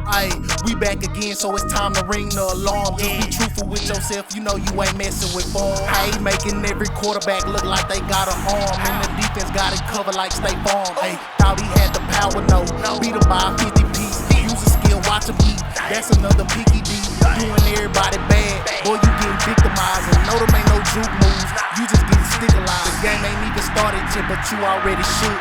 Ayy, we back again, so it's time to ring the alarm. Just be truthful with yourself, you know you ain't messing with form. Ayy, making every quarterback look like they got an arm. And the defense got it covered like State Farm. Ayy, thought he had the power, no. Beat him by a 50 piece. Use a skill, watch him eat. That's another picky D. Doing everybody bad. Boy, you getting victimized. And no, them ain't no juke moves. You just getting stigmatized. The game ain't even started yet, but you already shook.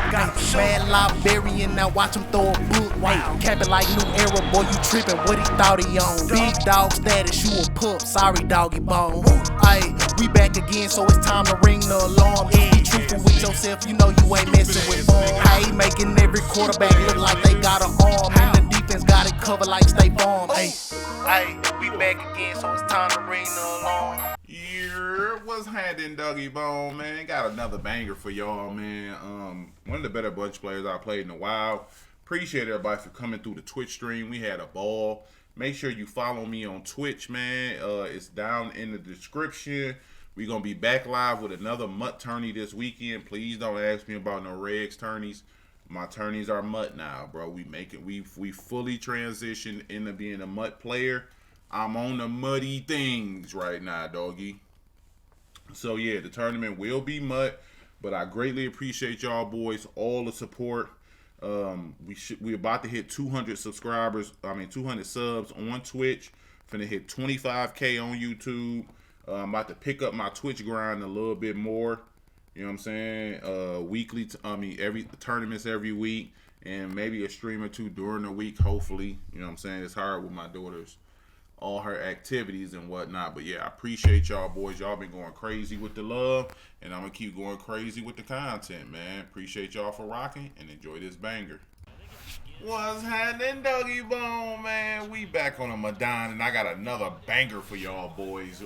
Mad Liberian, now watch him throw a book. Cap it like new era, boy, you trippin', what he thought he on. Big dog status, you a pup, sorry doggy bone. Ayy, we back again, so it's time to ring the alarm. Just be truthful with yourself, you know you ain't messing with form. Ayy, making every quarterback look like they got an arm. And the defense got it covered like State Farm. Ayy, we back again, so it's time to ring the alarm. Yeah, what's happening, Dougie Bone, man? Got another banger for y'all, man. One of the better bunch players I played in a while. Appreciate everybody for coming through the Twitch stream. We had a ball. Make sure you follow me on Twitch, man. It's down in the description. We're gonna be back live with another MUT tourney this weekend. Please don't ask me about no regs tourneys. My tourneys are MUT now, bro. We fully transitioned into being a MUT player. I'm on the muddy things right now, doggy. So yeah, the tournament will be MUT, but I greatly appreciate y'all boys, all the support. We about to hit 200 subscribers. 200 subs on Twitch. Finna hit 25K on YouTube. I'm about to pick up my Twitch grind a little bit more. You know what I'm saying? Weekly. Every tournaments every week, and maybe a stream or two during the week. Hopefully, you know what I'm saying. It's hard with my daughter's all her activities and whatnot. But yeah, I appreciate y'all boys. Y'all been going crazy with the love, and I'm gonna keep going crazy with the content, man. Appreciate y'all for rocking and enjoy this banger. What's happening, Dougie Bone, man? We back on a Madden, and I got another banger for y'all boys.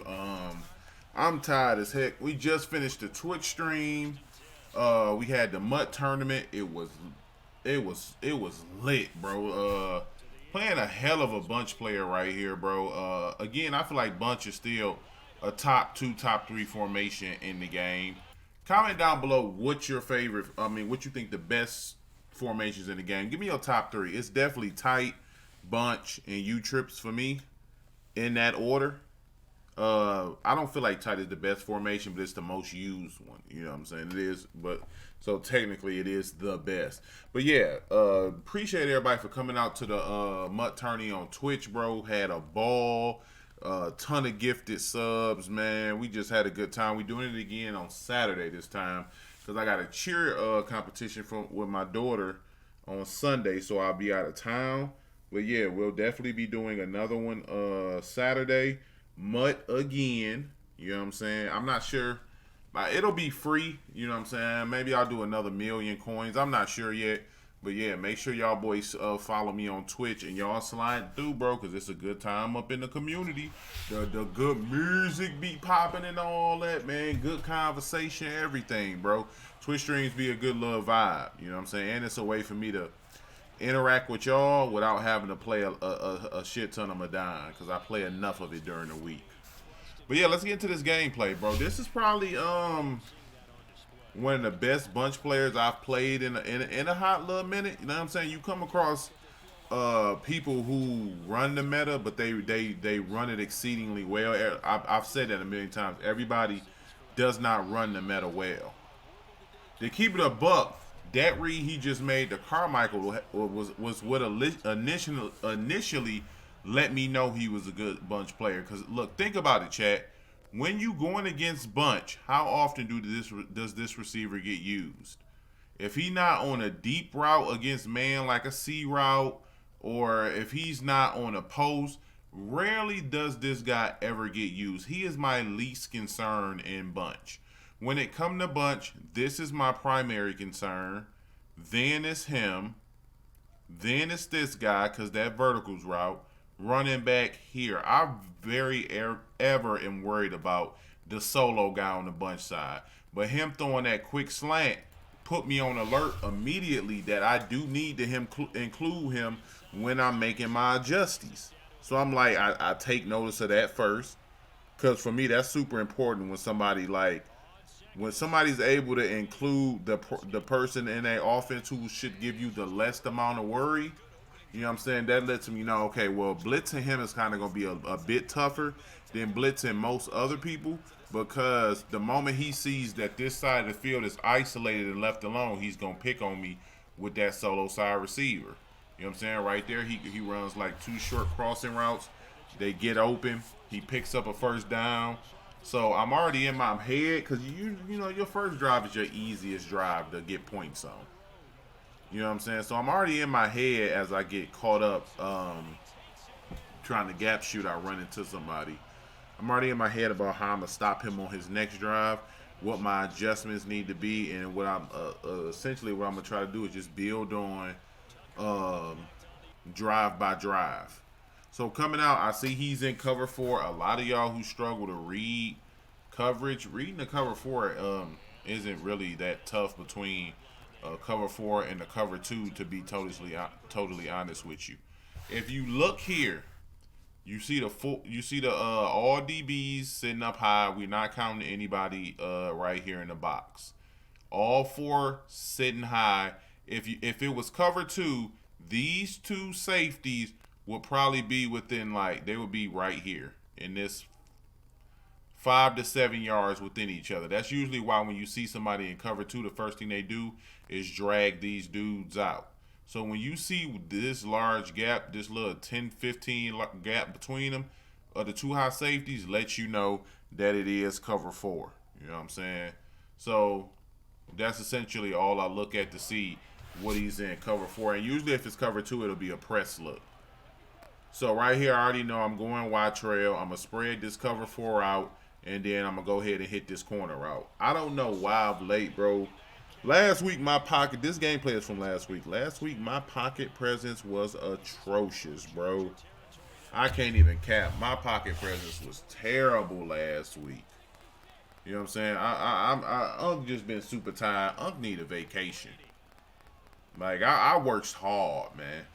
I'm tired as heck. We just finished the Twitch stream. We had the MUT tournament. It was lit, bro. Playing a hell of a bunch player right here, bro. Again, I feel like bunch is still a top 2, top 3 formation in the game. Comment down below what's your favorite. What you think the best formations in the game. Give me your top 3. It's definitely tight, bunch, and U-trips for me in that order. I don't feel like tight is the best formation, but it's the most used one. You know what I'm saying? It is, but so technically it is the best. But yeah, appreciate everybody for coming out to the MUT tourney on Twitch, bro. Had a ball, ton of gifted subs, man. We just had a good time. We doing it again on Saturday this time because I got a cheer competition with my daughter on Sunday, so I'll be out of town. But yeah, we'll definitely be doing another one Saturday. MUT again, you know what I'm saying? I'm not sure. It'll be free, you know what I'm saying? Maybe I'll do another 1,000,000 coins. I'm not sure yet. But yeah, make sure y'all boys follow me on Twitch and y'all slide through, bro, because it's a good time up in the community. The good music be popping and all that, man. Good conversation, everything, bro. Twitch streams be a good little vibe, you know what I'm saying? And it's a way for me to interact with y'all without having to play a shit ton of Madden, because I play enough of it during the week. But yeah, let's get into this gameplay, bro. This is probably one of the best bunch players I've played in a hot little minute. You know what I'm saying? You come across people who run the meta, but they run it exceedingly well. I've said that a million times. Everybody does not run the meta well. To keep it a buck, that read he just made to Carmichael was what initially let me know he was a good bunch player. Because look, think about it, chat. When you going against bunch, how often does this receiver get used? If he not on a deep route against man like a C route, or if he's not on a post, rarely does this guy ever get used. He is my least concern in bunch. When it come to bunch, this is my primary concern. Then it's him. Then it's this guy, because that verticals route. Running back here. I very ever am worried about the solo guy on the bunch side. But him throwing that quick slant put me on alert immediately that I do need to include him when I'm making my adjusties. So I'm like, I take notice of that first. Because for me, that's super important when somebody's able to include the person in their offense who should give you the least amount of worry. You know what I'm saying? That lets him, okay, well, blitzing him is kind of going to be a bit tougher than blitzing most other people, because the moment he sees that this side of the field is isolated and left alone, he's going to pick on me with that solo side receiver. You know what I'm saying? Right there, he runs like 2 short crossing routes. They get open. He picks up a first down. So I'm already in my head, because your first drive is your easiest drive to get points on. You know what I'm saying? So I'm already in my head as I get caught up trying to gap shoot. I run into somebody. I'm already in my head about how I'm going to stop him on his next drive, what my adjustments need to be, and what I'm essentially what I'm going to try to do is just build on drive by drive. So coming out, I see he's in cover 4. A lot of y'all who struggle to read coverage, reading the cover 4 isn't really that tough between cover 4 and the cover 2, to be totally honest with you. If you look here, you see the all DBs sitting up high. We're not counting anybody right here in the box. All 4 sitting high. If it was cover 2, these 2 safeties would probably be within, like, they would be right here in this 5 to 7 yards within each other. That's usually why when you see somebody in cover 2, the first thing they do is drag these dudes out. So when you see this large gap, this little 10-15 gap between them, the 2 high safeties, lets you know that it is cover 4. You know what I'm saying? So that's essentially all I look at to see what he's in cover 4. And usually if it's cover 2, it'll be a press look. So right here, I already know I'm going wide trail. I'm going to spread this cover 4 out, and then I'm going to go ahead and hit this corner route. I don't know why I'm late, bro. Last week, this gameplay is from last week. Last week, my pocket presence was atrocious, bro. I can't even cap. My pocket presence was terrible last week. You know what I'm saying? Unc just been super tired. Unc need a vacation. Like, I worked hard, man.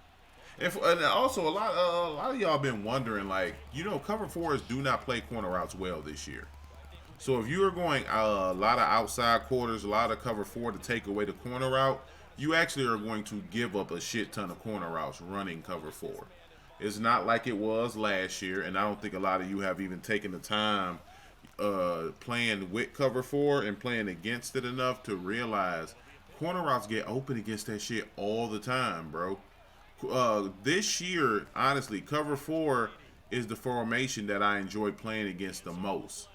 And also, a lot of y'all been wondering, like, cover 4s do not play corner routes well this year. So if you are going a lot of outside quarters, a lot of cover 4 to take away the corner route, you actually are going to give up a shit ton of corner routes running cover 4. It's not like it was last year, and I don't think a lot of you have even taken the time playing with cover 4 and playing against it enough to realize corner routes get open against that shit all the time, bro. This year, honestly, cover 4 is the formation that I enjoy playing against the most.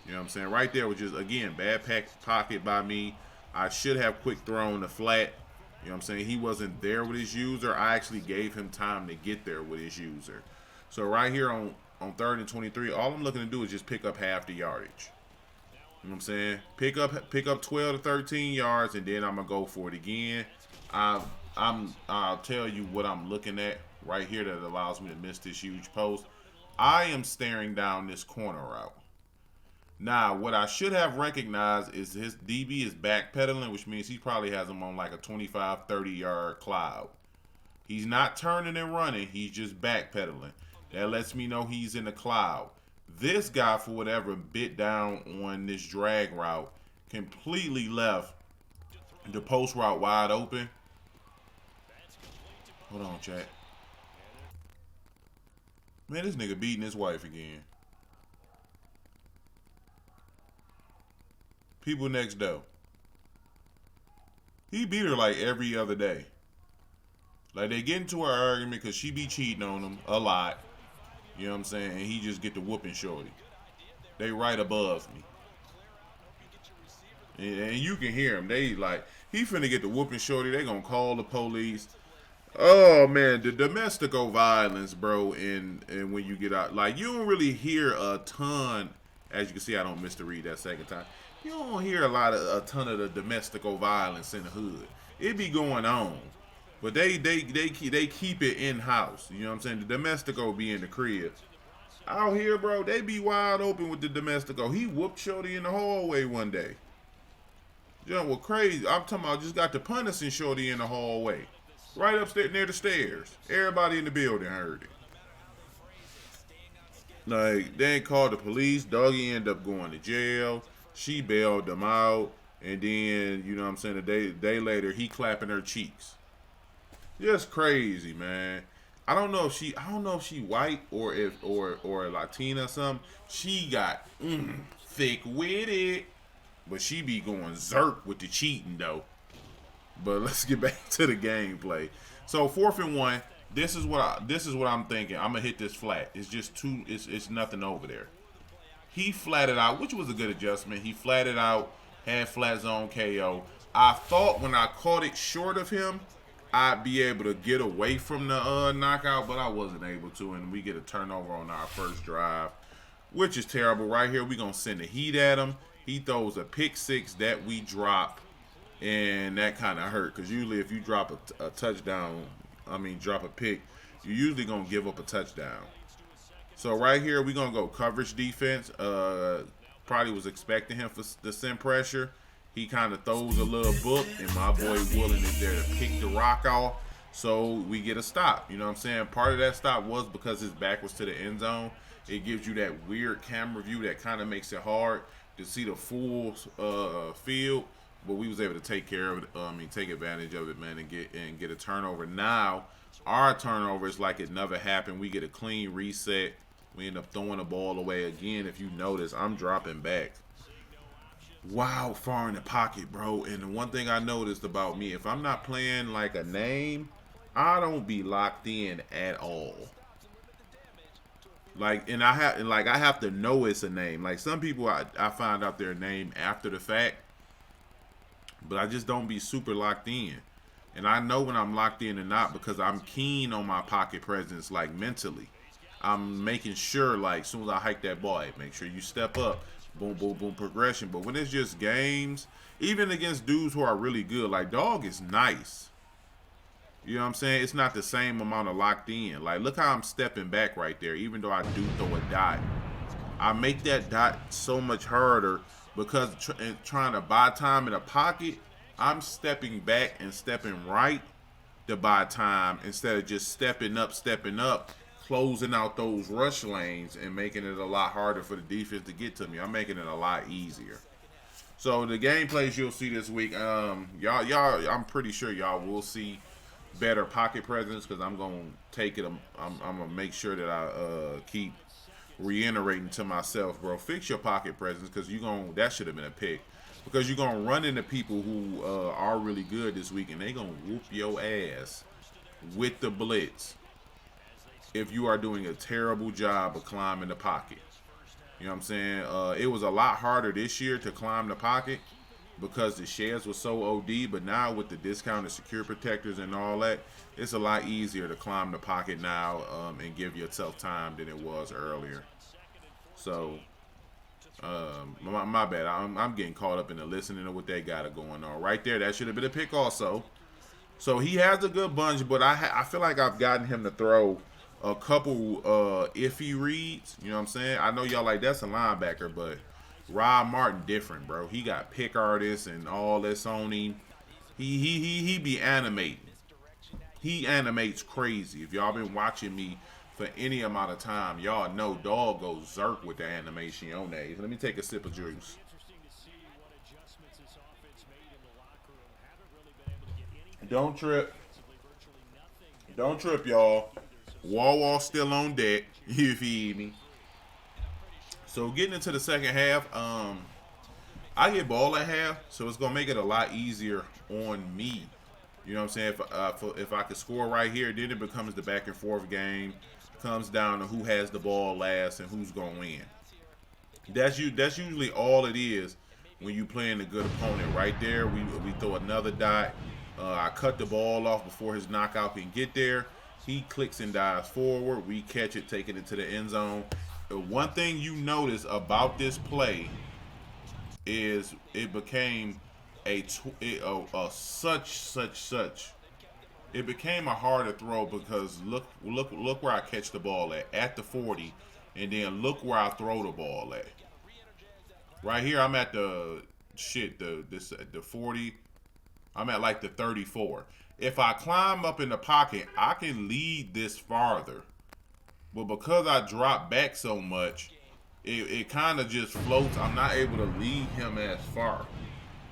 You know what I'm saying? Right there was just, again, bad pocket by me. I should have quick thrown the flat. You know what I'm saying? He wasn't there with his user. I actually gave him time to get there with his user. So right here on 3rd and 23, all I'm looking to do is just pick up half the yardage. You know what I'm saying? Pick up 12 to 13 yards, and then I'm going to go for it again. I'll tell you what I'm looking at right here that allows me to miss this huge post. I am staring down this corner route. Now, what I should have recognized is his DB is backpedaling, which means he probably has him on like a 25, 30-yard cloud. He's not turning and running. He's just backpedaling. That lets me know he's in the cloud. This guy, for whatever, bit down on this drag route, completely left the post route wide open. Hold on, chat. Man, this nigga beating his wife again. People next door. He beat her like every other day. Like, they get into an argument because she be cheating on him a lot. You know what I'm saying? And he just get the whooping shorty. They right above me. And you can hear him. They like, he finna get the whooping shorty. They gonna call the police. Oh, man, the domestico violence, bro, and when you get out. Like, you don't really hear a ton. As you can see, I don't miss to read that second time. You don't hear a ton of the domestico violence in the hood. It be going on. But they keep it in-house. You know what I'm saying? The domestico be in the crib. Out here, bro, they be wide open with the domestico. He whooped shorty in the hallway one day. You know what crazy? I'm talking about just got the punishing shorty in the hallway. Right upstairs near the stairs. Everybody in the building heard it. Like, they ain't called the police. Doggy ended up going to jail. She bailed them out. And then, a day later, he clapping her cheeks. Just crazy, man. I don't know if she white or or Latina or something. She got thick with it, but she be going zerk with the cheating though. But let's get back to the gameplay. So 4th and 1. This is what I'm thinking. I'm gonna hit this flat. It's just too. It's nothing over there. He flatted out, which was a good adjustment. He flatted out, had flat zone KO. I thought when I caught it short of him, I'd be able to get away from the knockout, but I wasn't able to, and we get a turnover on our first drive, which is terrible. Right here, we're going to send the heat at him. He throws a pick 6 that we drop, and that kind of hurt, because usually if you drop a touchdown, drop a pick, you're usually going to give up a touchdown. So right here, we're going to go coverage defense. Probably was expecting him to send pressure. He kind of throws a little book, and my boy Woolen is there to pick the rock off. So we get a stop. You know what I'm saying? Part of that stop was because his back was to the end zone. It gives you that weird camera view that kind of makes it hard to see the full field. But we was able to take care of it. Take advantage of it, man, and get a turnover. Now our turnover is like it never happened. We get a clean reset. We end up throwing the ball away again. If you notice, I'm dropping back wild far in the pocket, bro. And the one thing I noticed about me, if I'm not playing like a name, I don't be locked in at all. Like, I have to know it's a name. Like some people, I find out their name after the fact, but I just don't be super locked in. And I know when I'm locked in or not because I'm keen on my pocket presence, like mentally. I'm making sure, like, as soon as I hike that ball, hey, make sure you step up. Boom, boom, boom, progression. But when it's just games, even against dudes who are really good, like, dog is nice. You know what I'm saying? It's not the same amount of locked in. Like, look how I'm stepping back right there, even though I do throw a dot. I make that dot so much harder because trying to buy time in a pocket, I'm stepping back and stepping right to buy time instead of just stepping up, closing out those rush lanes and making it a lot harder for the defense to get to me. I'm making it a lot easier. So the gameplays you'll see this week, y'all, I'm pretty sure y'all will see better pocket presence because I'm gonna take it. I'm gonna make sure that I keep reiterating to myself, bro, fix your pocket presence because that should have been a pick. Because you're gonna run into people who are really good this week and they gonna whoop your ass with the blitz if you are doing a terrible job of climbing the pocket. You know what I'm saying? It was a lot harder this year to climb the pocket because the sheds were so OD, but now with the discounted secure protectors and all that, it's a lot easier to climb the pocket now and give yourself time than it was earlier. So, my bad. I'm getting caught up in the listening to what they got going on. Right there, that should have been a pick also. So he has a good bunch, but I feel like I've gotten him to throw a couple iffy reads. You know what I'm saying? I know y'all like that's a linebacker, but Rob Martin different, bro. He got pick artists and all this on him. He be animating. He animates crazy. If y'all been watching me for any amount of time, y'all know dog goes zerk with the animation on that. Let me take a sip of juice. Don't trip. Don't trip, y'all. Wall still on deck. You feed me. So getting into the second half, I get ball at half, so it's gonna make it a lot easier on me. You know what I'm saying? If I could score right here, then it becomes the back and forth game. Comes down to who has the ball last and who's gonna win. That's usually all it is when you playing a good opponent. Right there, we throw another dot. I cut the ball off before his knockout can get there. He clicks and dives forward. We catch it, take it into the end zone. One thing you notice about this play is it became it became a harder throw because look where I catch the ball at the 40, and then look where I throw the ball at. Right here, I'm at the 40. I'm at like the 34. If I climb up in the pocket, I can lead this farther. But because I drop back so much, it kind of just floats. I'm not able to lead him as far.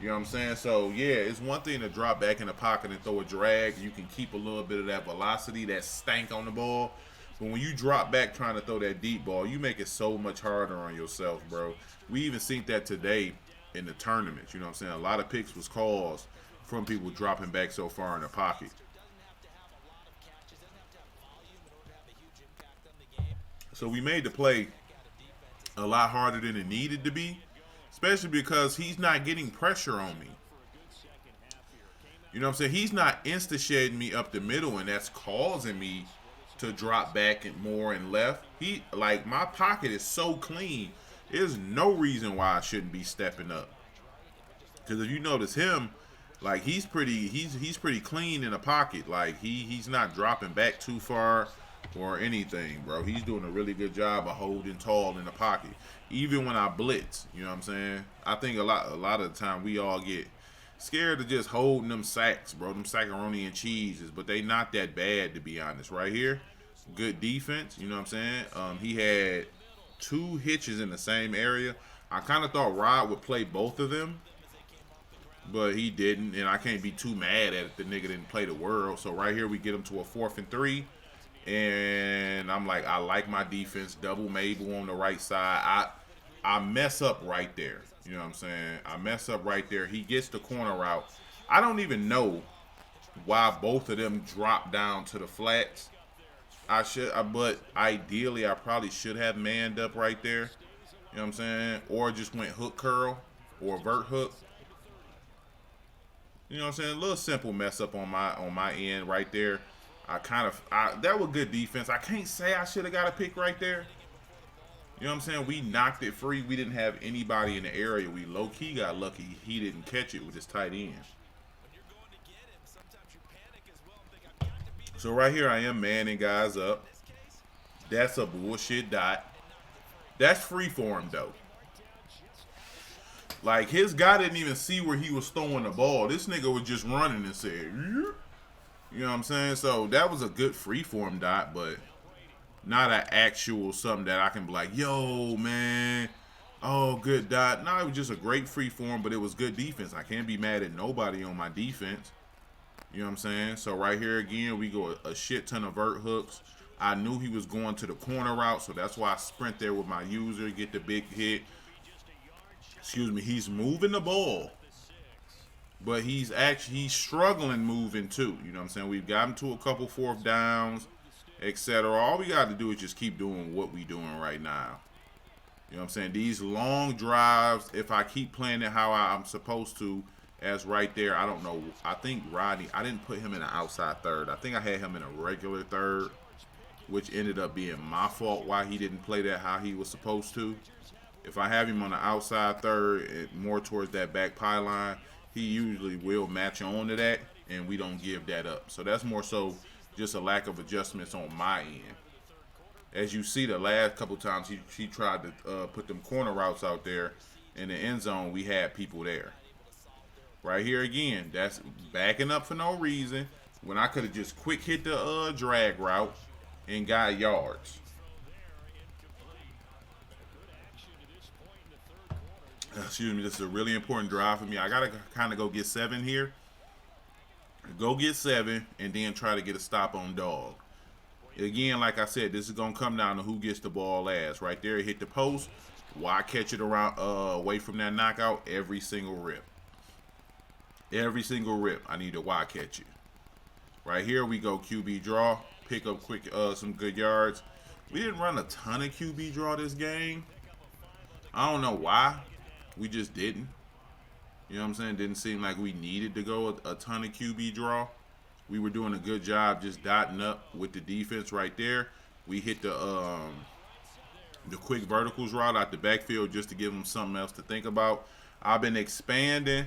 You know what I'm saying? So yeah, it's one thing to drop back in the pocket and throw a drag. You can keep a little bit of that velocity, that stank on the ball. But when you drop back trying to throw that deep ball, you make it so much harder on yourself, bro. We even seen that today in the tournament. You know what I'm saying? A lot of picks was caused from people dropping back so far in the pocket. So we made the play a lot harder than it needed to be, especially because he's not getting pressure on me. You know what I'm saying? He's not insta-shading me up the middle, and that's causing me to drop back and more and left. He, like, my pocket is so clean. There's no reason why I shouldn't be stepping up. Because if you notice him, like, he's pretty clean in the pocket. Like, he's not dropping back too far or anything, bro. He's doing a really good job of holding tall in the pocket. Even when I blitz, you know what I'm saying? I think a lot of the time we all get scared of just holding them sacks, bro. Them macaroni and cheeses, but they not that bad, to be honest. Right here, good defense, you know what I'm saying? He had 2 hitches in the same area. I kind of thought Rod would play both of them, but he didn't, and I can't be too mad at it. The nigga didn't play the world. So right here we get him to a 4th and 3. And I'm like, I like my defense. Double Mabel on the right side. I mess up right there. You know what I'm saying? I mess up right there. He gets the corner route. I don't even know why both of them dropped down to the flats. But ideally, I probably should have manned up right there. You know what I'm saying? Or just went hook curl or vert hook. You know what I'm saying? A little simple mess up on my end right there. That was good defense. I can't say I should have got a pick right there. You know what I'm saying? We knocked it free. We didn't have anybody in the area. We low-key got lucky he didn't catch it with his tight end. So right here I am manning guys up. That's a bullshit dot. That's free for him, though. Like, his guy didn't even see where he was throwing the ball. This nigga was just running and said, yeah. You know what I'm saying? So that was a good freeform dot, but not an actual something that I can be like, yo, man, oh, good dot. No, it was just a great freeform, but it was good defense. I can't be mad at nobody on my defense. You know what I'm saying? So right here again, we go a shit ton of vert hooks. I knew he was going to the corner route, so that's why I sprint there with my user, get the big hit. Excuse me, he's moving the ball. But he's struggling moving too. You know what I'm saying? We've gotten to a couple 4th downs, etc. All we got to do is just keep doing what we're doing right now. You know what I'm saying? These long drives, if I keep playing it how I'm supposed to, as right there, I don't know. I think Rodney, I didn't put him in an outside third. I think I had him in a regular third, which ended up being my fault why he didn't play that how he was supposed to. If I have him on the outside third, more towards that back pylon, he usually will match on to that, and we don't give that up. So that's more so just a lack of adjustments on my end. As you see, the last couple times he tried to put them corner routes out there in the end zone, we had people there. Right here again, that's backing up for no reason when I could have just quick hit the drag route and got yards. Excuse me, this is a really important drive for me. I got to kind of go get 7 here. Go get 7 and then try to get a stop on dog. Again, like I said, this is going to come down to who gets the ball last. Right there, hit the post. Why catch it around away from that knockout? Every single rip. Every single rip, I need to why catch it. Right here, we go QB draw. Pick up quick some good yards. We didn't run a ton of QB draw this game. I don't know why. We just didn't. You know what I'm saying? Didn't seem like we needed to go a ton of QB draw. We were doing a good job just dotting up with the defense right there. We hit the quick verticals route out the backfield just to give them something else to think about. I've been expanding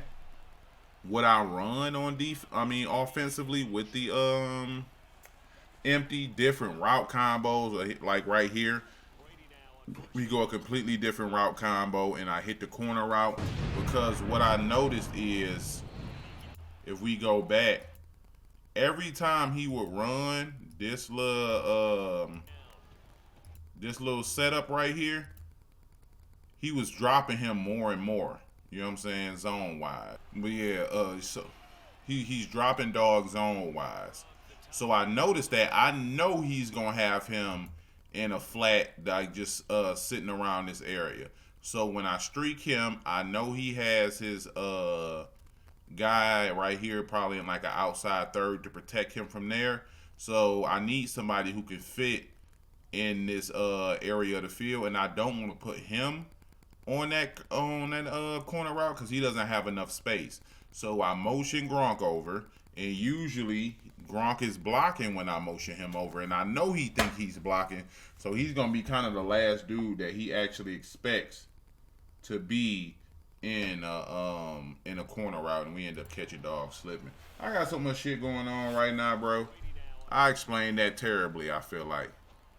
what I run on offensively with the empty different route combos, like right here. We go a completely different route combo, and I hit the corner route because what I noticed is if we go back, every time he would run this little setup right here, he was dropping him more and more. You know what I'm saying? Zone wise. But yeah, so he's dropping dog zone wise. So I noticed that. I know he's gonna have him in a flat, like just sitting around this area. So when I streak him, I know he has his guy right here, probably in like an outside third to protect him from there. So I need somebody who can fit in this area of the field, and I don't want to put him on that corner route because he doesn't have enough space. So I motion Gronk over, and usually Gronk is blocking when I motion him over, and I know he think he's blocking, so he's gonna be kind of the last dude that he actually expects to be in a corner route, and we end up catching dog slipping. I got so much shit going on right now, bro. I explained that terribly, I feel like.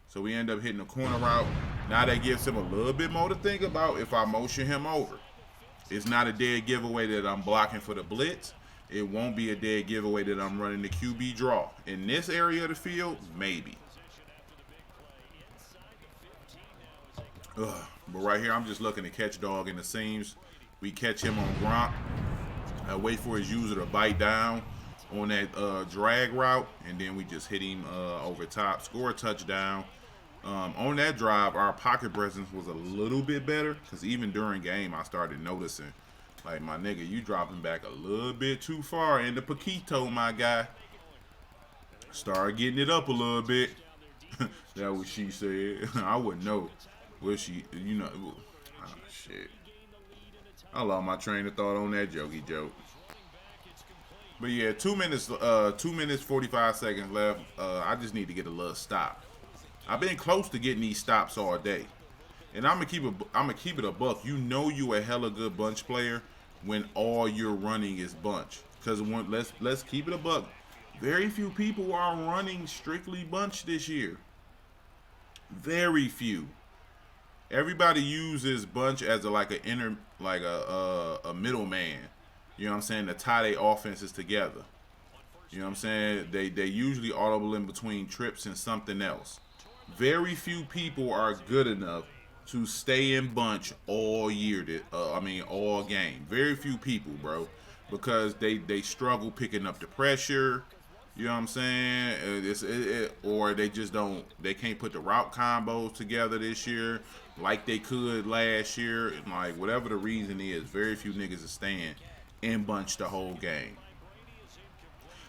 So we end up hitting the corner route. Now that gives him a little bit more to think about if I motion him over. It's not a dead giveaway that I'm blocking for the blitz. It won't be a dead giveaway that I'm running the QB draw. In this area of the field, maybe. But right here, I'm just looking to catch dog in the seams. We catch him on Gronk. I wait for his user to bite down on that drag route, and then we just hit him over top, score a touchdown. On that drive, our pocket presence was a little bit better because even during game, I started noticing, like, my nigga, you dropping back a little bit too far in the Paquito, my guy. Started getting it up a little bit. That what she said. I wouldn't know what she, you know. Oh, shit. I lost my train of thought on that jokey joke. But yeah, 2 minutes 45 seconds left. I just need to get a little stop. I've been close to getting these stops all day, and I'm gonna keep it a buck. You know you a hella good bunch player when all you're running is bunch. Cause let's keep it a buck. Very few people are running strictly bunch this year. Very few. Everybody uses bunch as a middleman. You know what I'm saying? To tie their offenses together. You know what I'm saying? They usually audible in between trips and something else. Very few people are good enough to stay in bunch all year. All game. Very few people, bro, because they struggle picking up the pressure. You know what I'm saying? Or they just don't. They can't put the route combos together this year like they could last year. Like whatever the reason is, very few niggas are staying in bunch the whole game.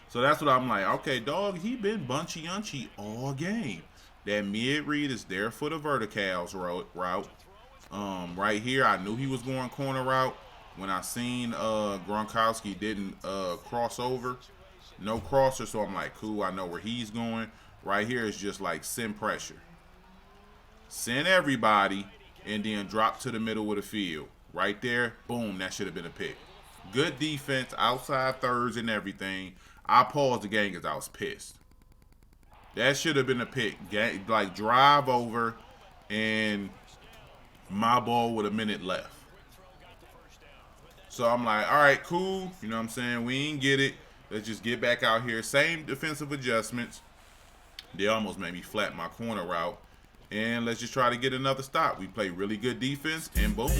So that's what I'm like. Okay, dog, he been bunchy all game. That mid read is there for the verticals route. Right here, I knew he was going corner route. When I seen Gronkowski didn't cross over, no crosser, so I'm like, cool, I know where he's going. Right here is just like send pressure. Send everybody, and then drop to the middle of the field. Right there, boom, that should have been a pick. Good defense, outside thirds and everything. I paused the game because I was pissed. That should have been a pick. Like, drive over, and my ball with a minute left. So I'm like, all right, cool. You know what I'm saying? We ain't get it. Let's just get back out here. Same defensive adjustments. They almost made me flat my corner route. And let's just try to get another stop. We play really good defense, and boom,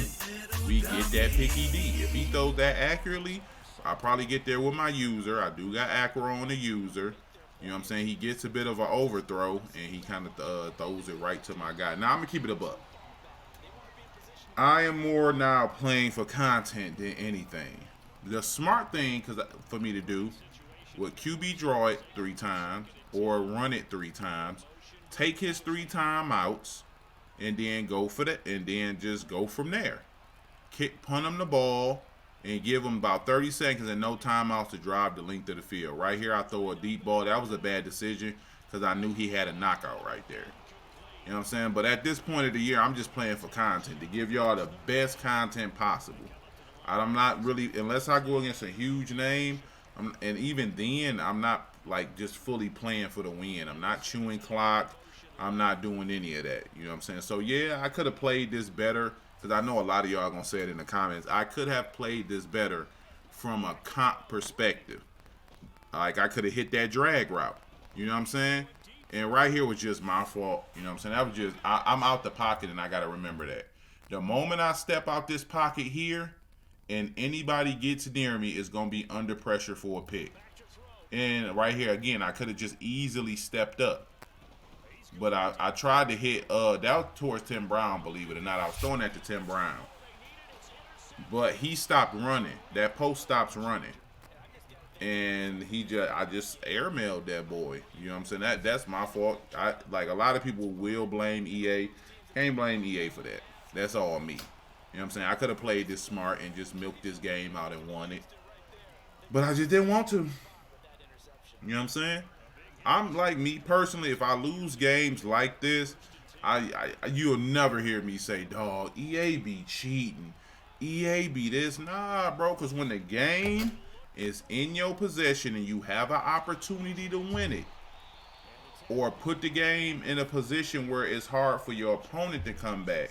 we get that picky D. If he throws that accurately, I'll probably get there with my user. I do got acro on the user. You know what I'm saying? He gets a bit of an overthrow, and he kind of throws it right to my guy. Now, I'm going to keep it a buck. I am more now playing for content than anything. The smart thing for me to do would QB draw it 3 times or run it 3 times, take his 3 timeouts, and then go for that, and then just go from there. Punt him the ball, and give him about 30 seconds and no timeouts to drive the length of the field. Right here, I throw a deep ball. That was a bad decision because I knew he had a knockout right there. You know what I'm saying? But at this point of the year, I'm just playing for content, to give y'all the best content possible. I'm not really, unless I go against a huge name, and even then, I'm not like just fully playing for the win. I'm not chewing clock. I'm not doing any of that. You know what I'm saying? So, yeah, I could have played this better. Because I know a lot of y'all are going to say it in the comments. I could have played this better from a comp perspective. Like, I could have hit that drag route. You know what I'm saying? And right here was just my fault. You know what I'm saying? That was just, I'm out the pocket, and I got to remember that. The moment I step out this pocket here and anybody gets near me is going to be under pressure for a pick. And right here, again, I could have just easily stepped up. But I tried to hit, that was towards Tim Brown, believe it or not. I was throwing that to Tim Brown. But he stopped running. That post stops running. And I just airmailed that boy. You know what I'm saying? That's my fault. Like a lot of people will blame EA. Can't blame EA for that. That's all me. You know what I'm saying? I could have played this smart and just milked this game out and won it. But I just didn't want to. You know what I'm saying? I'm like, me personally, if I lose games like this, you'll never hear me say, dog, EA be cheating. EA be this. Nah, bro, because when the game is in your possession and you have an opportunity to win it, or put the game in a position where it's hard for your opponent to come back.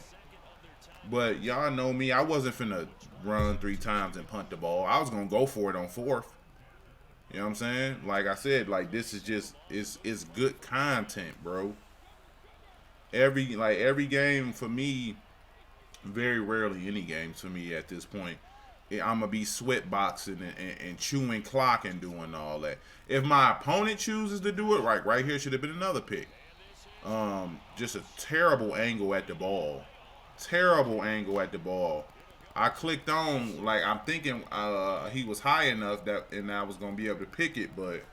But y'all know me, I wasn't finna run 3 times and punt the ball. I was gonna go for it on 4th. You know what I'm saying? Like I said, like this is just it's good content, bro. Every game for me, very rarely any games for me at this point, I'm gonna be sweatboxing and chewing clock and doing all that. If my opponent chooses to do it, right here should have been another pick. Just a terrible angle at the ball. Terrible angle at the ball. I clicked on, like, I'm thinking he was high enough and I was going to be able to pick it, but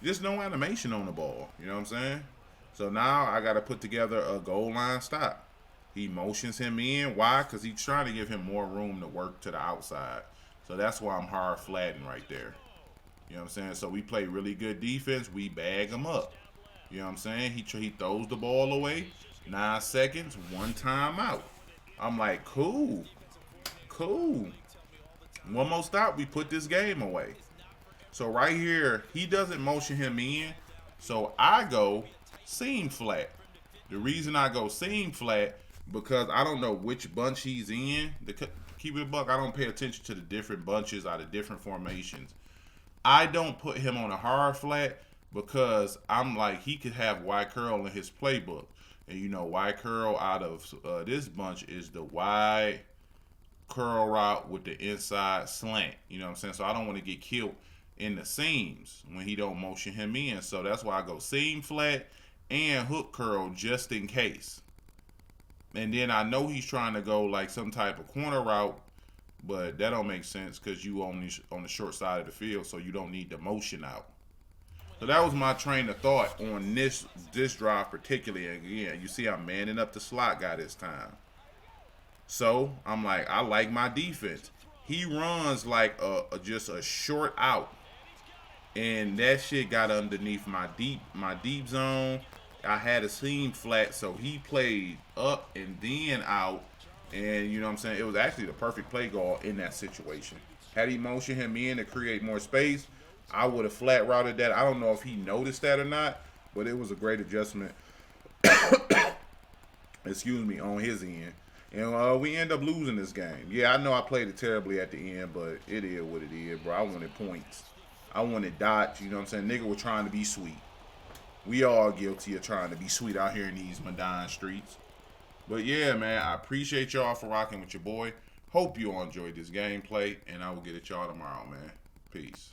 just no animation on the ball. You know what I'm saying? So now I got to put together a goal line stop. He motions him in. Why? Because he's trying to give him more room to work to the outside. So that's why I'm hard flatting right there. You know what I'm saying? So we play really good defense. We bag him up. You know what I'm saying? He throws the ball away. 9 seconds, 1 timeout. I'm like, cool. Cool. One more stop, we put this game away. So right here, he doesn't motion him in. So I go seam flat. The reason I go seam flat, because I don't know which bunch he's in. Keep it a buck, I don't pay attention to the different bunches out of different formations. I don't put him on a hard flat because I'm like, he could have Y curl in his playbook. And you know, Y curl out of this bunch is the Y curl route with the inside slant. You know what I'm saying? So I don't want to get killed in the seams when he don't motion him in. So that's why I go seam flat and hook curl just in case. And then I know he's trying to go like some type of corner route, but that don't make sense because you only on the short side of the field, so you don't need the motion out. So that was my train of thought on this drive particularly. Again, you see I'm manning up the slot guy this time. So I'm like, I like my defense. He runs like just a short out, and that shit got underneath my deep zone. I had a seam flat, so he played up and then out, and you know what I'm saying? It was actually the perfect play call in that situation. Had he motioned him in to create more space, I would have flat routed that. I don't know if he noticed that or not, but it was a great adjustment. Excuse me, on his end. And we end up losing this game. Yeah, I know I played it terribly at the end, but it is what it is, bro. I wanted points. I wanted dots, you know what I'm saying? Nigga was trying to be sweet. We all guilty of trying to be sweet out here in these Madden streets. But yeah, man, I appreciate y'all for rocking with your boy. Hope you all enjoyed this gameplay, and I will get at y'all tomorrow, man. Peace.